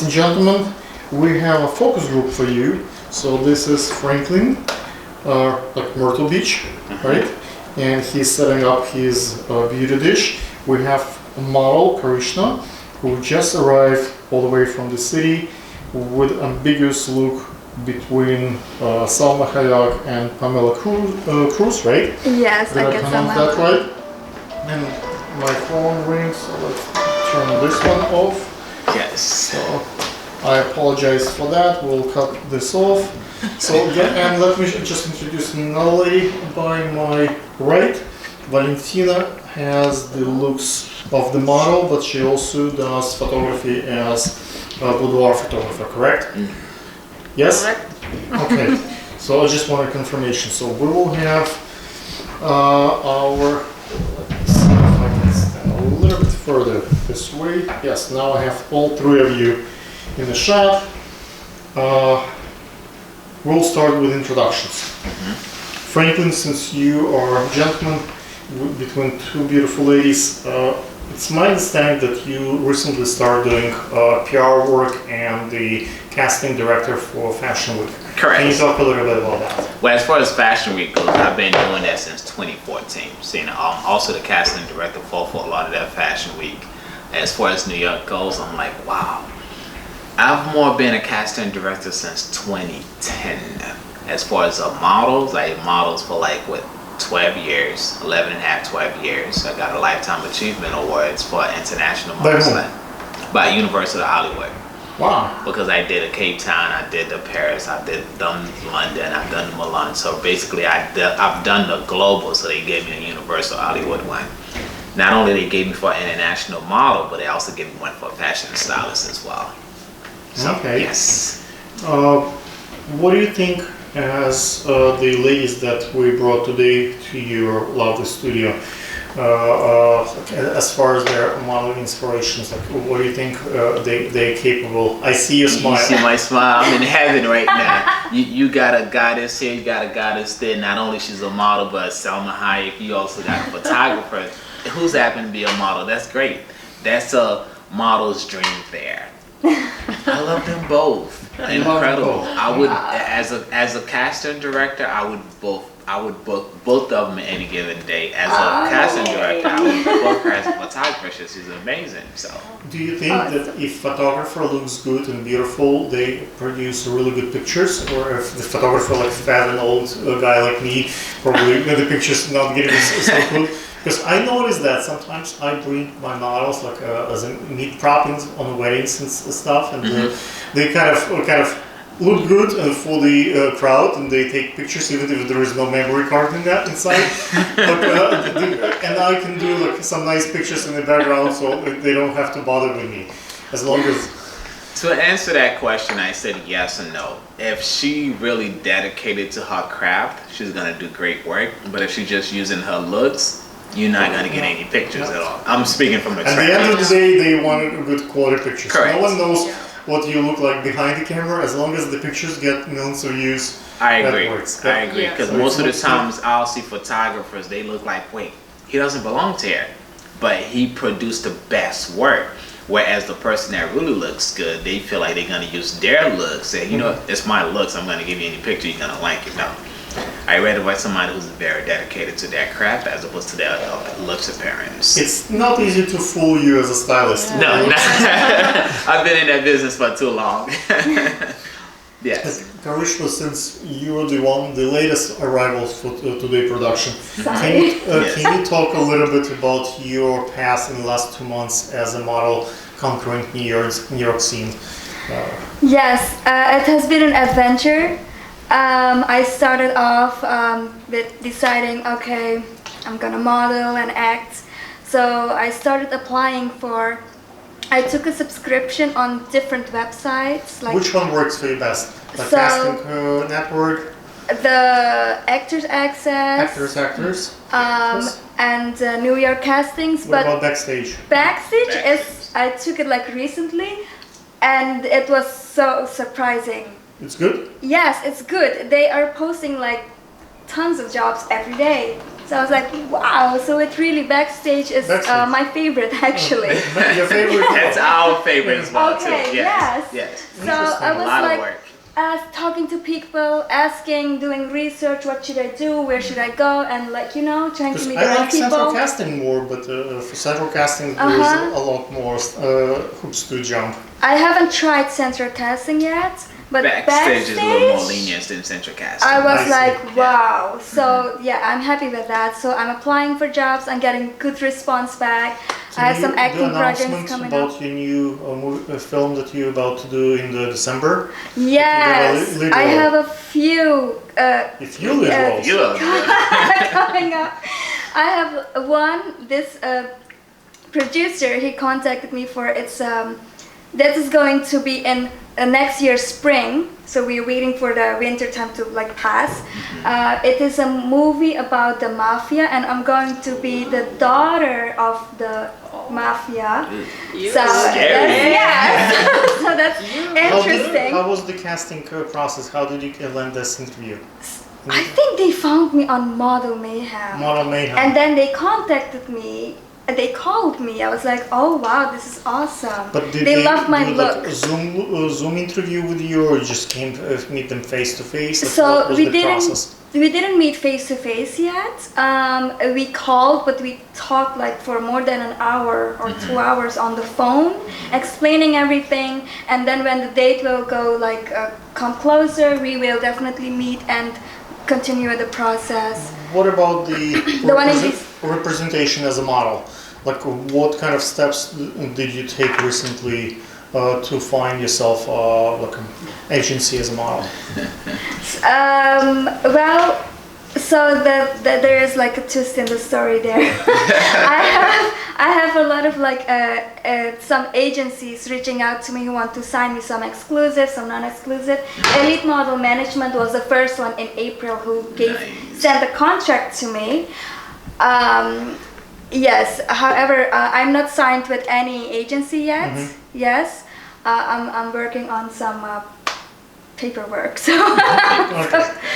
and gentlemen, we have a focus group for you. So this is Franklin, like Myrtle Beach, right? And he's setting up his beauty dish. We have a model, Karishna, who just arrived all the way from the city with ambiguous look between Salma Hayek and Pamela Cruz, right? Yes, Did I I guess pronounce that right? And my phone rings, so let's turn this one off. Yes. So I apologize for that. We'll cut this off. So yeah, and let me just introduce another lady by my right. Valentina has the looks of the model, but she also does photography as a boudoir photographer, correct? Yes? Okay. So I just want a confirmation. So we will have our, let me see if I can stand a little bit further this way. Yes, now I have all three of you in the shot. We'll start with introductions. Franklin, since you are a gentleman between two beautiful ladies, it's my understanding that you recently started doing PR work and the casting director for Fashion Week. Correct. Can you talk a little bit about that? Well, as far as Fashion Week goes, I've been doing that since 2014. So, I'm also the casting director for a lot of that Fashion Week. As far as New York goes, I'm like, wow. I've more been a casting director since 2010. As far as models, I models for 12 years, 11 and a half, 12 years. I got a Lifetime Achievement Awards for International Modeling by University of Hollywood. Wow. Because I did a Cape Town, I did the Paris, I did London, I've done Milan. So basically I've done the global, so they gave me a Universal Hollywood one. Not only they gave me for an international model, but they also gave me one for a fashion stylist as well. So, okay. Yes. What do you think as the ladies that we brought today to your lovely studio, as far as their modeling inspirations, what do you think they're capable? I see your smile. You see my smile. I'm in heaven right now. You got a goddess here, you got a goddess there. Not only she's a model, but Salma Hayek, you also got a photographer who's happened to be a model. That's great. That's a model's dream there. I love them both. Incredible. I would, as a casting director, I would book both of them any given day. As a casting director, I would book her as a photographer. She's amazing. So. Do you think that if photographer looks good and beautiful, they produce really good pictures, or if the photographer fat and old guy like me, probably the pictures not getting so good? Because I noticed that sometimes I bring my models as a meat proppings on weddings and stuff, and they kind of look good and for the crowd, and they take pictures even if there is no memory card in that inside. And I can do some nice pictures in the background, so they don't have to bother with me, as long as. To answer that question, I said yes and no. If she really dedicated to her craft, she's gonna do great work. But if she's just using her looks, you're not going to get any pictures at all. I'm speaking from experience. At the end of the day, they want good quality pictures. Correct. No one knows what you look like behind the camera. As long as the pictures get millions of views, I agree. that works. I agree. Because So most of the times I'll see photographers, they look like, wait, he doesn't belong to here. But he produced the best work. Whereas the person that really looks good, they feel like they're going to use their looks. Say, it's my looks. I'm going to give you any picture. You're going to like it. No. I read about somebody who's very dedicated to their craft as opposed to their looks appearance. It's not easy to fool you as a stylist. No, I've been in that business for too long. Yes. Karishma, since you are the latest arrivals for today's production, can you talk a little bit about your past in the last 2 months as a model conquering New York scene? Yes, it has been an adventure. I started off with deciding, okay, I'm gonna model and act. So I started applying I took a subscription on different websites. Which one works for you best? The Casting Network? The Actors Access. Actors. And New York Castings. What about Backstage? Backstage I took it recently, and it was so surprising. It's good? Yes, it's good. They are posting tons of jobs every day. So I was like, wow. So it really backstage is Backstage. my favorite actually. Your favorite? That's our favorite as well Okay, too. yes. Yes. So I A was lot like of work. talking to people, asking, doing research, what should I do, where should I go, and like trying to meet the I right like central people. casting more, but for central casting there is a lot more hoops to jump. I haven't tried central casting yet, but Backstage is a little more lenient than central casting. I was I see. like, wow. So yeah, I'm happy with that. So I'm applying for jobs. I'm getting good response back. I have some acting projects coming about up. your new film that you're about to do in the December? Yes, lead I role. have a few If you lead roles. You love it. coming up. I have one. This producer, he contacted me for this is going to be in next year spring. So we're waiting for the winter time to like pass. It is a movie about the mafia, and I'm going to be the daughter of the mafia. So Scary. so that's interesting. How was the casting process? How did you land this interview? I think they found me on Model Mayhem. Model Mayhem. And then they contacted me. They called me. I was like, "Oh wow, this is awesome." But did they loved my do look. like a Zoom interview with you, or you just came to meet them face to face? So what was we the didn't. process? We didn't meet face to face yet. We called, but we talked like for more than an hour or 2 hours on the phone, explaining everything. And then when the date will go like come closer, we will definitely meet and continue the process. What about the one in representation as a model? Like, what kind of steps did you take recently to find yourself like an agency as a model? Well, so there is like a twist in the story there. I have a lot of like some agencies reaching out to me who want to sign me some exclusive, some non-exclusive. Elite Model Management was the first one in April who sent a contract to me. Yes. However, I'm not signed with any agency yet. Yes, I'm working on some paperwork. So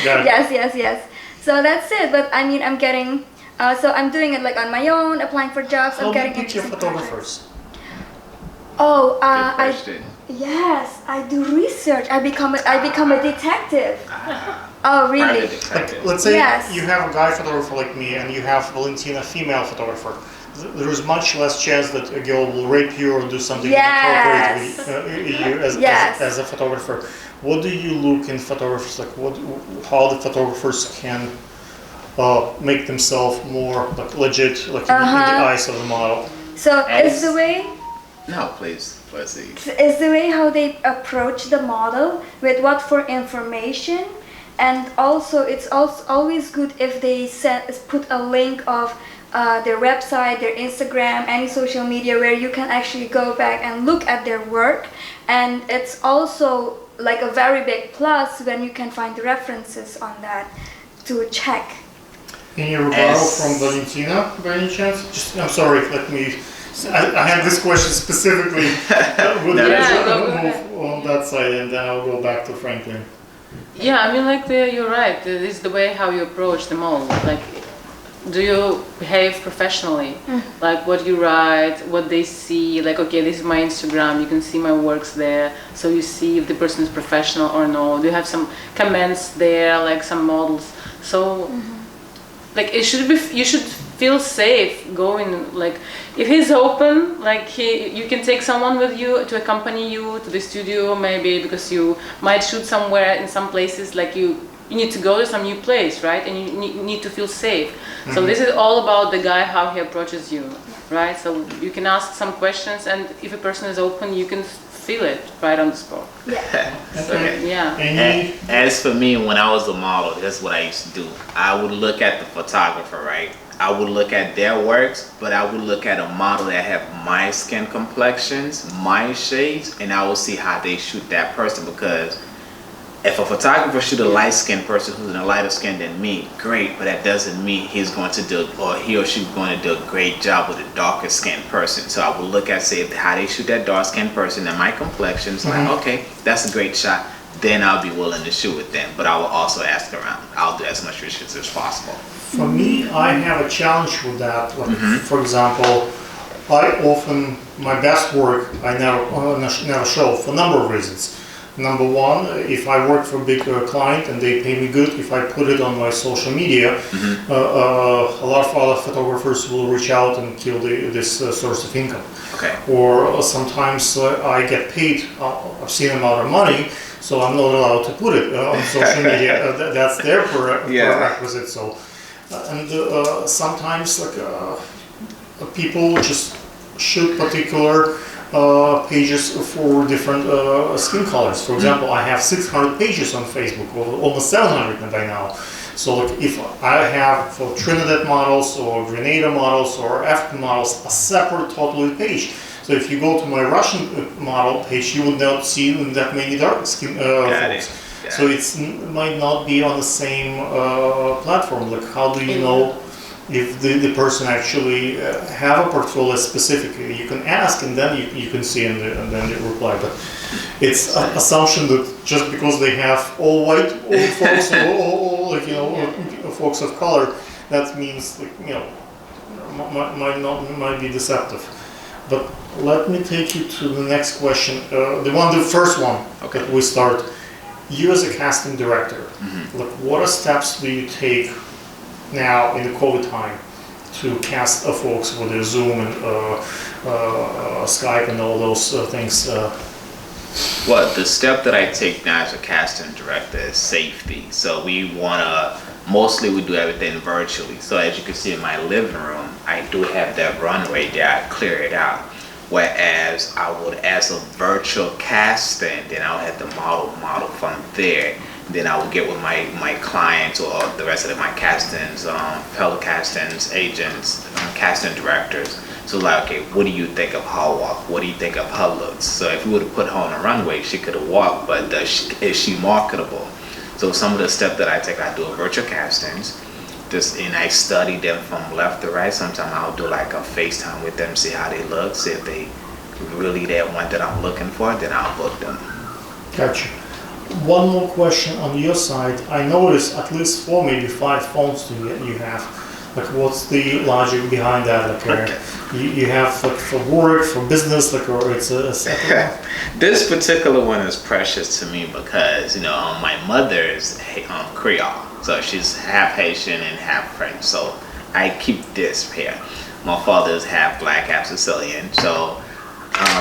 yes. So that's it. But I mean, I'm getting. So I'm doing it like on my own, applying for jobs. How I'm do you getting pick your interesting photographers? projects. Oh, I do research. I become a detective. Oh, really? Like, let's say Yes. you have a guy photographer like me, and you have Valentina, female photographer. There is much less chance that a girl will rape you or do something inappropriate with you as a photographer. What do you look in photographers? Like, how the photographers can make themselves more like legit, like in the eyes of the model? So is the way. No, please. Proceed. Is the way how they approach the model with what for information, and also it's also always good if they put a link of their website, their Instagram, any social media where you can actually go back and look at their work. And it's also like a very big plus when you can find references on that to check. Any rebuttal from Valentina by any chance? I'm sorry, let me. I have this question specifically on that side, and then I'll go back to Franklin. Yeah, I mean, like you're right. This is the way how you approach the model. Like, do you behave professionally? Like what you write, what they see. Like, okay, this is my Instagram. You can see my works there, so you see if the person is professional or no. Do you have some comments there, like some models? So, like, it should be. You should feel safe going. Like, if he's open, like you can take someone with you to accompany you to the studio, maybe because you might shoot somewhere in some places. Like you need to go to some new place, right? And you need to feel safe. So this is all about the guy, how he approaches you, right? So you can ask some questions, and if a person is open, you can feel it right on the spot. Yeah. So, yeah. As for me, when I was a model, that's what I used to do. I would look at the photographer, right? I would look at their works, but I would look at a model that have my skin complexions, my shades, and I would see how they shoot that person. Because if a photographer shoot a light-skinned person who's in a lighter skin than me, great, but that doesn't mean he's going to do, or he or she's going to do a great job with a darker skinned person. So I would look at, say, how they shoot that dark-skinned person and my complexions, like, okay, that's a great shot. then I'll be willing to shoot with them. But I will also ask around. I'll do as much research as possible. For me, I have a challenge with that. Like, for example, my best work I never show for a number of reasons. Number one, if I work for a big client and they pay me good, if I put it on my social media, a lot of other photographers will reach out and kill this source of income. Okay. Or sometimes I get paid obscene amount of money, so I'm not allowed to put it on social media. That's their prerequisite. So, and sometimes people just shoot particular pages for different skin colors. For example, I have 600 pages on Facebook, or almost 700 by now. So if I have for Trinidad models or Grenada models or African models a separate totally page. So if you go to my Russian model page, you would not see that many dark skin folks. So it might not be on the same platform. Like, how do you know if the person actually have a portfolio specifically? You can ask, and then you can see, and then they reply. But it's an assumption that just because they have all white old folks or folks of color, that means might be deceptive. But let me take you to the next question. The first one that we start. You as a casting director, what steps do you take now in the COVID time to cast folks with the Zoom and Skype and all those things? Well, the step that I take now as a casting director is safety. So mostly we do everything virtually. So as you can see in my living room, I do have that runway there, I clear it out. Whereas I would, as a virtual casting, then I would have the model from there. Then I would get with my clients or the rest of my castings, fellow castings, agents, casting directors. So like, okay, what do you think of her walk? What do you think of her looks? So if we would have put her on a runway, she could have walked, but is she marketable? So some of the steps that I take, I do virtual castings. And I study them from left to right. Sometimes I'll do like a FaceTime with them, see how they look, see if they really that one that I'm looking for, then I'll book them. Gotcha. One more question on your side. I noticed at least 4, maybe 5 phones you have. Like, what's the logic behind that? Like, you have like for work, for business, like, or it's a separate one? This particular one is precious to me because my mother is Creole. So she's half Haitian and half French. So I keep this here. My father is half black, half Sicilian. So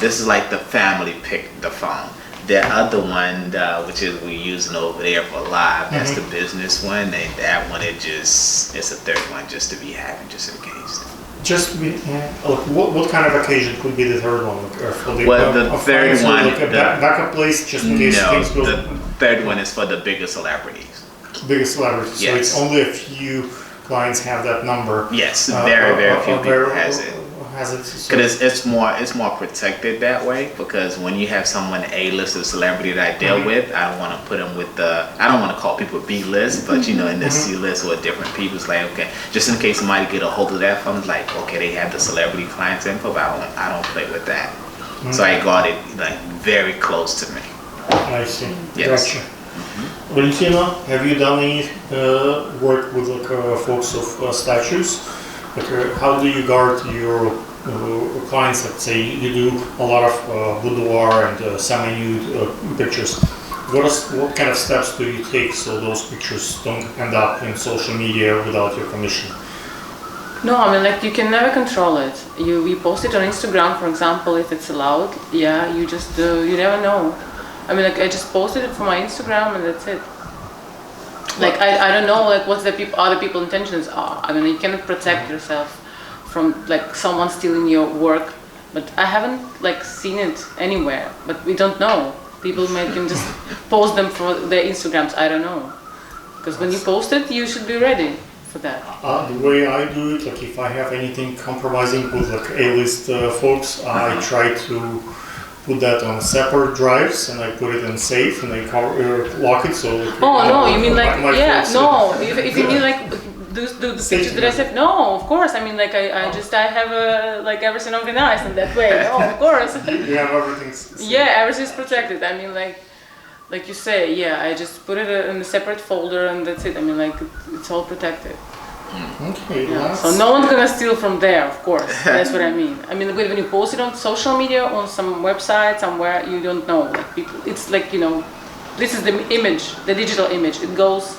this is like the family pick the phone. The other one, which is we're using over there for live, that's the business one. And that one, it's a third one just to be having, just in case. Just to be, what kind of occasion could be the third one? The third one, like a backup place, just in case things go. The third one is for the bigger celebrities. Biggest celebrities. Yes. So it's only a few clients have that number. Yes, very few people has it. Because it's more protected that way, because when you have someone A-list, a celebrity that I deal with, I don't want to put them with I don't want to call people B-list, but in the C-list with different people, it's like, okay, just in case somebody get a hold of that phone, like, okay, they have the celebrity clients info, but I don't play with that. So I got it like very close to me. I see. Yes. Gotcha. Valentina, have you done any work with folks of statues? How do you guard your clients? Let's say you do a lot of boudoir and semi-nude pictures. What kind of steps do you take so those pictures don't end up in social media without your permission? No, I mean, like, you can never control it. You post it on Instagram, for example, if it's allowed. Yeah, you just you never know. I mean, like, I just posted it for my Instagram and that's it. Like, I don't know, like, what other people's intentions are. I mean, you cannot protect yourself from, like, someone stealing your work. But I haven't, like, seen it anywhere. But we don't know. People can just post them for their Instagrams. I don't know. Because when you post it, you should be ready for that. The way I do it, like, if I have anything compromising with, like, A-list folks, I try to put that on separate drives and I put it in safe and I lock it so. No, you mean like if you mean like do the pictures that I said, no, of course. I mean, like, I have like everything organized in that way. No, of course. You have everything. Yeah, everything's protected. I mean, like, like you say, yeah, I just put it in a separate folder and that's it. I mean, like it's all protected. Okay, Yeah. that's... So no one's gonna steal from there, of course. That's what I mean. I mean, when you post it on social media, on some website, somewhere, you don't know. Like people, it's like, you know, this is the image, the digital image. It goes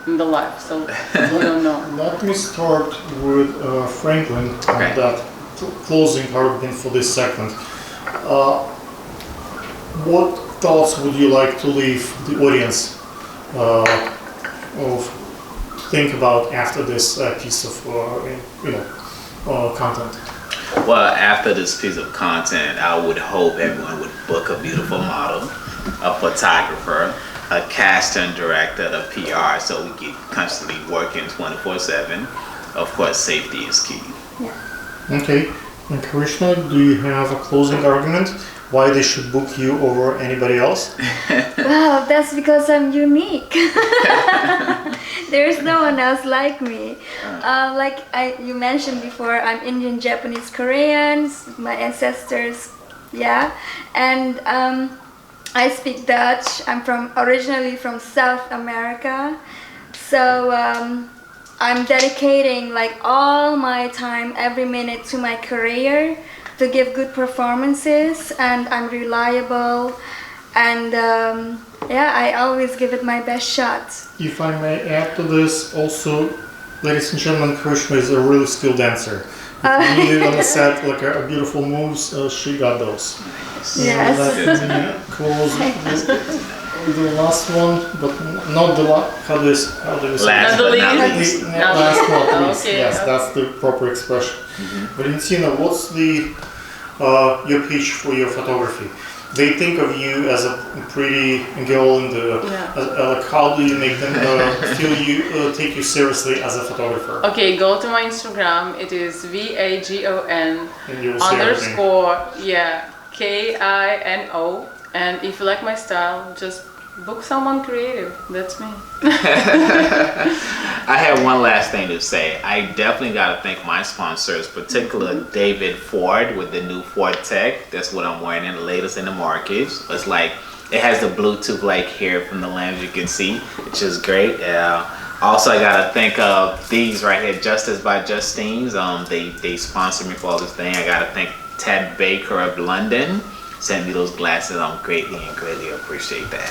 in the life, so you don't know. Let me start with Franklin Okay. on that closing argument for this segment. What thoughts would you like to leave the audience of think about after this piece of content? Well, after this piece of content, I would hope everyone would book a beautiful model, a photographer, a casting director, a PR, so we keep constantly working 24/7. Of course, safety is key. Okay, and Krishna, do you have a closing argument why they should book you over anybody else? Wow, that's because I'm unique. There's no one else like me. Like you mentioned before, I'm Indian, Japanese, Korean, my ancestors, yeah. And I speak Dutch. I'm originally from South America. So I'm dedicating like all my time, every minute to my career to give good performances, and I'm reliable, and I always give it my best shot. If I may add to this, also, ladies and gentlemen, Krishna is a really skilled dancer. If you needed on the set like a beautiful moves, she got those. Yes. Let me close with the last one, but not the last. How do you say? Last but not least. Last not least. Okay, Yes, okay. that's the proper expression. Valentina, what's your pitch for your photography? They think of you as a pretty girl, and like how do you make them feel you take you seriously as a photographer? Okay, go to my Instagram. It is VAGON And you will see everything. _ KINO. And if you like my style, just book someone creative. That's me. I have one last thing to say. I definitely got to thank my sponsors, particularly David Ford with the new Ford Tech. That's what I'm wearing in the latest in the market. It's like, it has the Bluetooth like here from the lens you can see, which is great. Also, I got to thank these right here, Justice by Justines. They sponsored me for all this thing. I got to thank Ted Baker of London. Sent me those glasses. I'm greatly appreciate that.